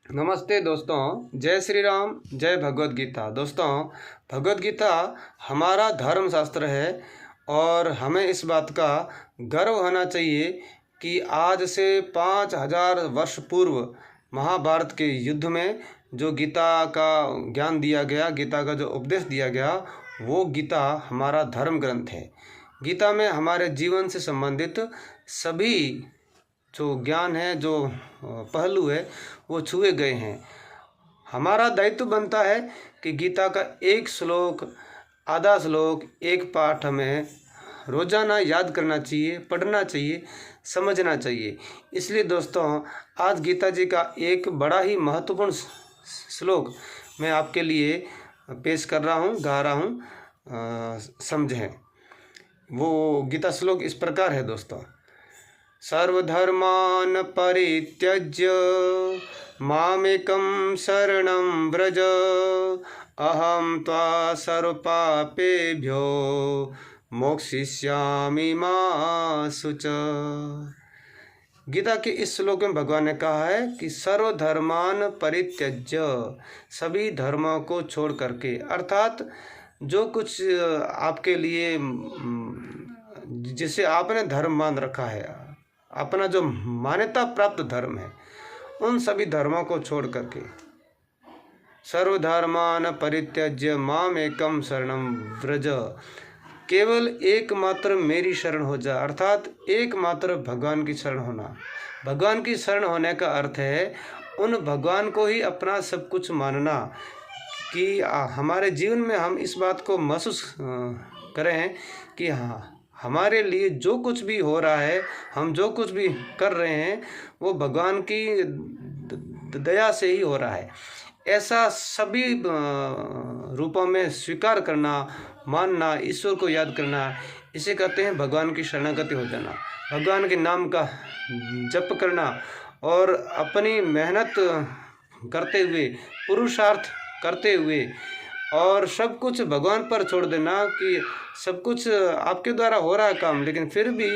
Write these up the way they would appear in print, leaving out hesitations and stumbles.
नमस्ते दोस्तों, जय श्री राम, जय भगवद गीता। दोस्तों, भगवद गीता हमारा धर्म शास्त्र है और हमें इस बात का गर्व होना चाहिए कि आज से 5000 वर्ष पूर्व महाभारत के युद्ध में जो गीता का ज्ञान दिया गया, गीता का जो उपदेश दिया गया, वो गीता हमारा धर्म ग्रंथ है। गीता में हमारे जीवन से संबंधित सभी जो ज्ञान है, जो पहलू है, वो छुए गए हैं। हमारा दायित्व बनता है कि गीता का एक श्लोक, आधा श्लोक, एक पाठ हमें रोज़ाना याद करना चाहिए, पढ़ना चाहिए, समझना चाहिए। इसलिए दोस्तों, आज गीता जी का एक बड़ा ही महत्वपूर्ण श्लोक मैं आपके लिए पेश कर रहा हूँ, गा रहा हूँ, समझें। वो गीता श्लोक इस प्रकार है दोस्तों। सर्वधर्मान् परित्यज्य मामेकं शरणं व्रज, अहं त्वा सर्वपापेभ्यो मोक्षयिष्यामि मा शुच। गीता के इस श्लोक में भगवान ने कहा है कि सर्वधर्मान् परित्यज्य, सभी धर्मों को छोड़ करके, अर्थात जो कुछ आपके लिए जिसे आपने धर्म मान रखा है, अपना जो मान्यता प्राप्त धर्म है, उन सभी धर्मों को छोड़ करके सर्वधर्मान् परित्यज्य मामेकं शरणं व्रज, केवल एकमात्र मेरी शरण हो जा, अर्थात एकमात्र भगवान की शरण होना। भगवान की शरण होने का अर्थ है उन भगवान को ही अपना सब कुछ मानना, कि हमारे जीवन में हम इस बात को महसूस करें कि हाँ, हमारे लिए जो कुछ भी हो रहा है, हम जो कुछ भी कर रहे हैं, वो भगवान की दया से ही हो रहा है। ऐसा सभी रूपों में स्वीकार करना, मानना, ईश्वर को याद करना, इसे कहते हैं भगवान की शरणागति हो जाना। भगवान के नाम का जप करना और अपनी मेहनत करते हुए, पुरुषार्थ करते हुए और सब कुछ भगवान पर छोड़ देना कि सब कुछ आपके द्वारा हो रहा है काम, लेकिन फिर भी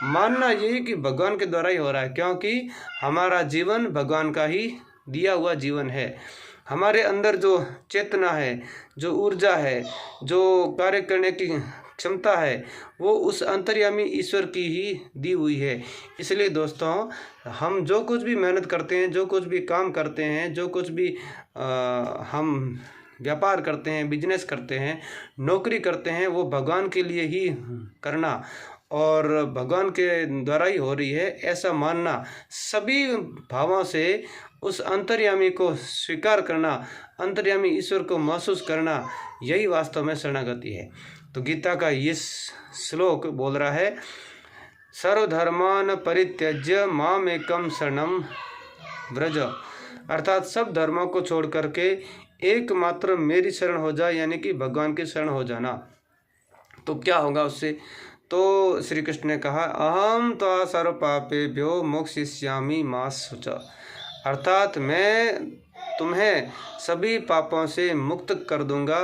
मानना यही कि भगवान के द्वारा ही हो रहा है, क्योंकि हमारा जीवन भगवान का ही दिया हुआ जीवन है। हमारे अंदर जो चेतना है, जो ऊर्जा है, जो कार्य करने की क्षमता है, वो उस अंतर्यामी ईश्वर की ही दी हुई है। इसलिए दोस्तों, हम जो कुछ भी मेहनत करते हैं, जो कुछ भी काम करते हैं, जो कुछ भी हम व्यापार करते हैं, बिजनेस करते हैं, नौकरी करते हैं, वो भगवान के लिए ही करना और भगवान के द्वारा ही हो रही है, ऐसा मानना, सभी भावों से उस अंतर्यामी को स्वीकार करना, अंतर्यामी ईश्वर को महसूस करना, यही वास्तव में शरणागति है। तो गीता का ये श्लोक बोल रहा है, सर्वधर्मान् परित्यज्य मामेकं शरणं व्रज, अर्थात सब धर्मों को छोड़ करके एकमात्र मेरी शरण हो जाए, यानी कि भगवान की शरण हो जाना। तो क्या होगा उससे? तो श्री कृष्ण ने कहा, अहम त्वा सर्व पापेभ्यो मोक्षयिष्यामि मा शुच, अर्थात मैं तुम्हें सभी पापों से मुक्त कर दूंगा,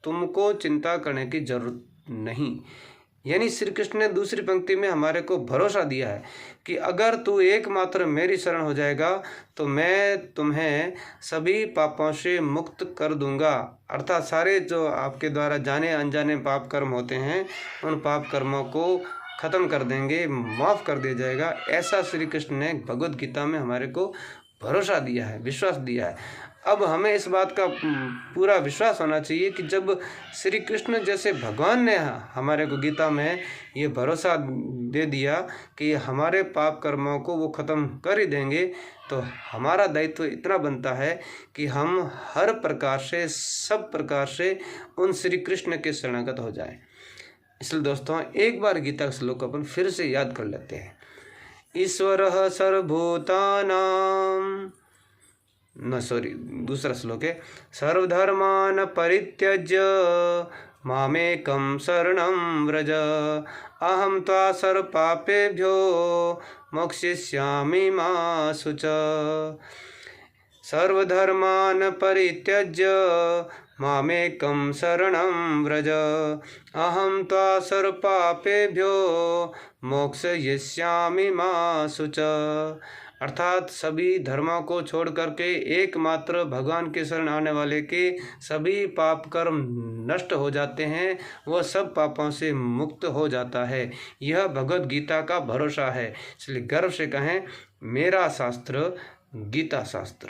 तुमको चिंता करने की जरूरत नहीं। यानी श्री कृष्ण ने दूसरी पंक्ति में हमारे को भरोसा दिया है कि अगर तू एकमात्र मेरी शरण हो जाएगा तो मैं तुम्हें सभी पापों से मुक्त कर दूंगा, अर्थात सारे जो आपके द्वारा जाने अनजाने पाप कर्म होते हैं, उन पाप कर्मों को ख़त्म कर देंगे, माफ़ कर दिया जाएगा। ऐसा श्री कृष्ण ने भगवद गीता में हमारे को भरोसा दिया है, विश्वास दिया है। अब हमें इस बात का पूरा विश्वास होना चाहिए कि जब श्री कृष्ण जैसे भगवान ने हमारे को गीता में ये भरोसा दे दिया कि हमारे पाप कर्मों को वो ख़त्म कर ही देंगे, तो हमारा दायित्व इतना बनता है कि हम हर प्रकार से, सब प्रकार से उन श्री कृष्ण के शरणागत हो जाएं। इसलिए दोस्तों, एक बार गीता का श्लोक अपन फिर से याद कर लेते हैं। ईश्वरः सर्वभूतानां, दूसरा श्लोक है, सर्वधर्मान् परित्यज्य मामेकं शरणं व्रज, अहं त्वा सर्वपापेभ्यो मोक्षयिष्यामि मा शुच। सर्वधर्मान् परित्यज्य मामेकं शरणं व्रज, अहं त्वा सर्वपापेभ्यो मोक्षयिष्यामि मा शुच, अर्थात सभी धर्मों को छोड़ करके एकमात्र भगवान के शरण आने वाले के सभी पाप कर्म नष्ट हो जाते हैं, वह सब पापों से मुक्त हो जाता है। यह भगवद गीता का भरोसा है। इसलिए गर्व से कहें, मेरा शास्त्र गीता शास्त्र।